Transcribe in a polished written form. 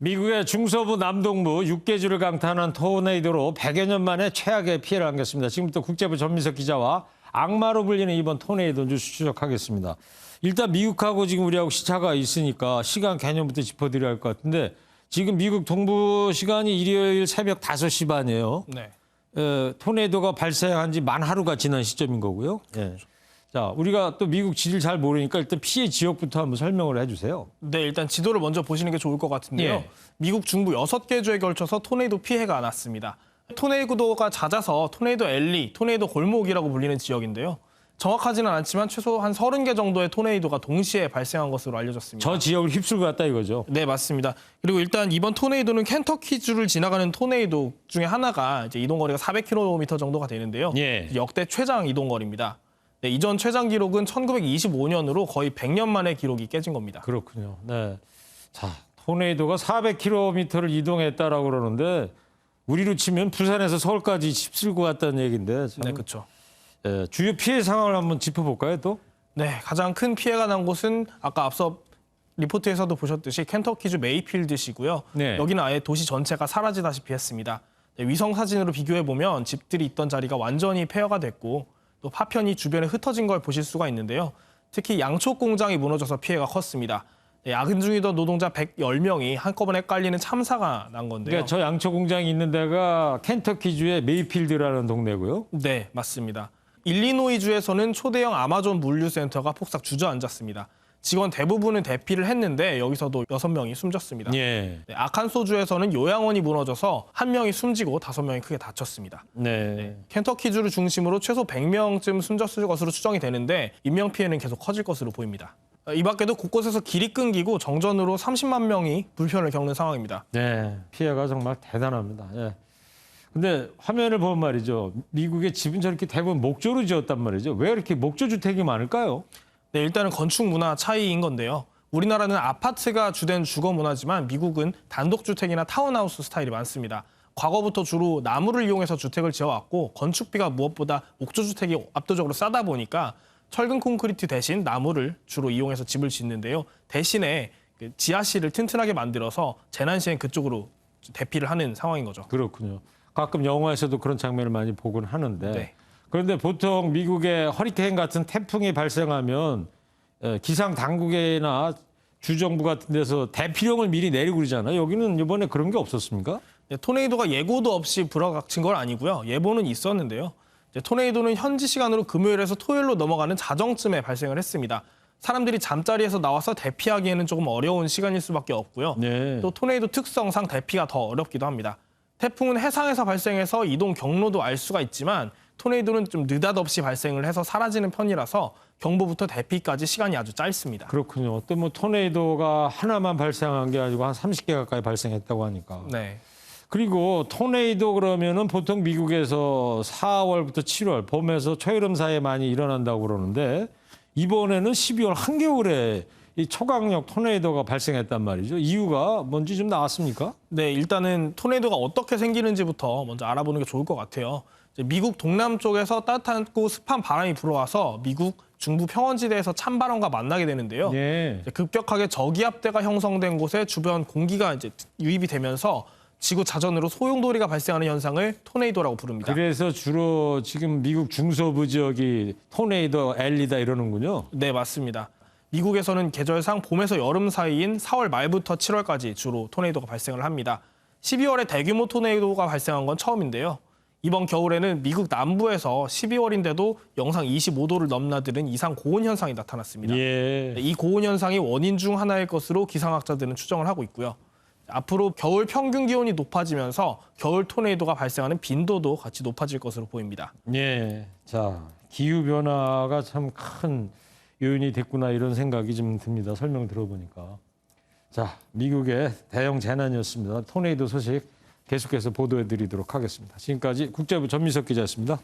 미국의 중서부 남동부 6개주를 강타한 토네이도로 100여 년 만에 최악의 피해를 안겼습니다. 지금부터 국제부 전민석 기자와 악마로 불리는 이번 토네이도 뉴스 추적하겠습니다. 일단 미국하고 지금 우리하고 시차가 있으니까 시간 개념부터 짚어드려야 할 것 같은데 지금 미국 동부 시간이 일요일 새벽 5시 반이에요. 네. 토네이도가 발생한 지 만 하루가 지난 시점인 거고요. 예. 자, 우리가 또 미국 지리를 잘 모르니까 일단 피해 지역부터 한번 설명을 해주세요. 네, 일단 지도를 먼저 보시는 게 좋을 것 같은데요. 예. 미국 중부 6개 주에 걸쳐서 토네이도 피해가 났습니다. 토네이도가 잦아서 토네이도 앨리, 토네이도 골목이라고 불리는 지역인데요. 정확하지는 않지만 최소 한 30개 정도의 토네이도가 동시에 발생한 것으로 알려졌습니다. 저 지역을 휩쓸고 갔다 이거죠. 네, 맞습니다. 그리고 일단 이번 토네이도는 켄터키주를 지나가는 토네이도 중에 하나가 이제 이동거리가 400km 정도가 되는데요. 예. 역대 최장 이동거리입니다. 네, 이전 최장 기록은 1925년으로 거의 100년 만에 기록이 깨진 겁니다. 그렇군요. 네. 자, 토네이도가 400km를 이동했다라고 그러는데 우리로 치면 부산에서 서울까지 휩쓸고 갔다는 얘기인데. 네, 그렇죠. 예, 주요 피해 상황을 한번 짚어볼까요, 또? 네, 가장 큰 피해가 난 곳은 아까 앞서 리포트에서도 보셨듯이 켄터키주 메이필드시고요. 네. 여기는 아예 도시 전체가 사라지다시피 했습니다. 네, 위성 사진으로 비교해보면 집들이 있던 자리가 완전히 폐허가 됐고 또 파편이 주변에 흩어진 걸 보실 수가 있는데요. 특히 양초 공장이 무너져서 피해가 컸습니다. 네, 야근 중이던 노동자 110명이 한꺼번에 깔리는 참사가 난 건데요. 그러니까 저 양초 공장이 있는 데가 켄터키주의 메이필드라는 동네고요. 네, 맞습니다. 일리노이주에서는 초대형 아마존 물류센터가 폭삭 주저앉았습니다. 직원 대부분은 대피를 했는데 여기서도 6명이 숨졌습니다. 예. 네, 아칸소주에서는 요양원이 무너져서 1명이 숨지고 5명이 크게 다쳤습니다. 네. 켄터키주를 중심으로 최소 100명쯤 숨졌을 것으로 추정이 되는데 인명 피해는 계속 커질 것으로 보입니다. 이 밖에도 곳곳에서 길이 끊기고 정전으로 30만 명이 불편을 겪는 상황입니다. 네. 피해가 정말 대단합니다. 예. 근데 화면을 보면 말이죠. 미국의 집은 저렇게 대부분 목조로 지었단 말이죠. 왜 이렇게 목조 주택이 많을까요? 네, 일단은 건축 문화 차이인 건데요. 우리나라는 아파트가 주된 주거 문화지만 미국은 단독주택이나 타운하우스 스타일이 많습니다. 과거부터 주로 나무를 이용해서 주택을 지어왔고 건축비가 무엇보다 목조주택이 압도적으로 싸다 보니까 철근 콘크리트 대신 나무를 주로 이용해서 집을 짓는데요. 대신에 지하실을 튼튼하게 만들어서 재난 시엔 그쪽으로 대피를 하는 상황인 거죠. 그렇군요. 가끔 영화에서도 그런 장면을 많이 보곤 하는데 네. 그런데 보통 미국의 허리케인 같은 태풍이 발생하면 기상 당국이나 주정부 같은 데서 대피령을 미리 내리고 그러잖아요. 여기는 이번에 그런 게 없었습니까? 네, 토네이도가 예고도 없이 불어닥친 건 아니고요. 예보는 있었는데요. 토네이도는 현지 시간으로 금요일에서 토요일로 넘어가는 자정쯤에 발생을 했습니다. 사람들이 잠자리에서 나와서 대피하기에는 조금 어려운 시간일 수밖에 없고요. 네. 또 토네이도 특성상 대피가 더 어렵기도 합니다. 태풍은 해상에서 발생해서 이동 경로도 알 수가 있지만 토네이도는 좀 느닷없이 발생을 해서 사라지는 편이라서 경보부터 대피까지 시간이 아주 짧습니다. 그렇군요. 또 뭐 토네이도가 하나만 발생한 게 아니고 한 30개 가까이 발생했다고 하니까. 네. 그리고 토네이도 그러면은 보통 미국에서 4월부터 7월 봄에서 초여름 사이에 많이 일어난다고 그러는데 이번에는 12월 한겨울에 이 초강력 토네이도가 발생했단 말이죠. 이유가 뭔지 좀 나왔습니까? 네, 일단은 토네이도가 어떻게 생기는지부터 먼저 알아보는 게 좋을 것 같아요. 미국 동남쪽에서 따뜻하고 습한 바람이 불어와서 미국 중부 평원지대에서 찬바람과 만나게 되는데요. 예. 급격하게 저기압대가 형성된 곳에 주변 공기가 유입이 되면서 지구 자전으로 소용돌이가 발생하는 현상을 토네이도라고 부릅니다. 그래서 주로 지금 미국 중서부 지역이 토네이도 앨리다 이러는군요. 네, 맞습니다. 미국에서는 계절상 봄에서 여름 사이인 4월 말부터 7월까지 주로 토네이도가 발생을 합니다. 12월에 대규모 토네이도가 발생한 건 처음인데요. 이번 겨울에는 미국 남부에서 12월인데도 영상 25도를 넘나드는 이상 고온 현상이 나타났습니다. 예. 이 고온 현상이 원인 중 하나일 것으로 기상학자들은 추정을 하고 있고요. 앞으로 겨울 평균 기온이 높아지면서 겨울 토네이도가 발생하는 빈도도 같이 높아질 것으로 보입니다. 예. 자, 기후 변화가 참 큰 요인이 됐구나 이런 생각이 좀 듭니다. 설명 들어보니까. 자, 미국의 대형 재난이었습니다. 토네이도 소식 계속해서 보도해 드리도록 하겠습니다. 지금까지 국제부 전민석 기자였습니다.